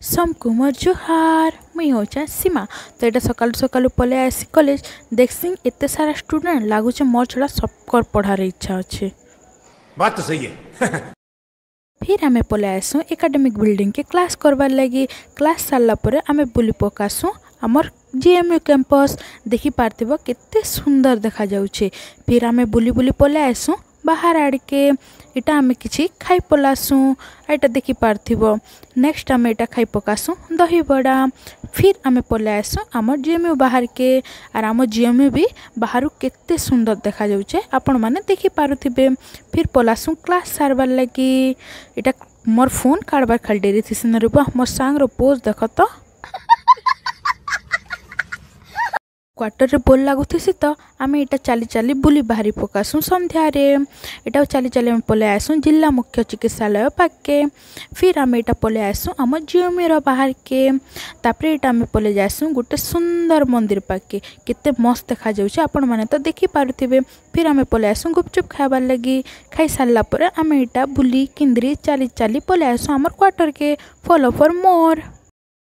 सबको मोर जुहार मुई होचा सीमा। तो ये सकालू सकालू पले आसी कॉलेज देखसी एते सारा स्टूडेंट लागुचे मोर छड़ा सबकर पढ़ार इच्छा अच्छे। बात तो सही है। फिर आमे पले आसू एकेडमिक बिल्डिंग के क्लास करवार लगी। क्लास सारा पर आमे बुली पकासू आमर जीएमयू कैंपस देखी पार्थिबो केते सुंदर देखा जाउछे। फिर आमे बुली बुली पले आसू बाहर आड़के इटा आमे किछि खाई पलासू एटा देखी पार्थिबो। नेक्स्ट आमे एटा खाई पकासू दही बड़ा। फिर आमे पले आसू आमर जीएमयू बाहर के आर आमर जीएमयू भी बाहर केते सुंदर देखा जाउछे आपण माने देखी पारुथिबे। फिर पलासू क्लास सारबार लगी। इटा मोर फोन काढबार खाली डेरी थिसन रे बा मोर सांग रो पोज देख तो क्वार्टर रे बोल लागुथि तो आमे इटा चली चली बुली बाहरी पकासू संध्या रे। इटा चली चली आमे पले आसू जिला मुख्य चिकित्सालय पाके। फिर आमे इटा पले आसू आम जीएमयू बाहर के। तापरे इटा आमे पले जासू गोटे सुंदर मंदिर पाके केते मस्त देखा जाउछे आपण माने तो देखी पारुथिबे। फिर आमे पले आसू गुपचुप खाबार लगी। खाई सारला परे आमे इटा बुली किंद्री चली चली पले आसू आमर क्वार्टर के। Follow for more.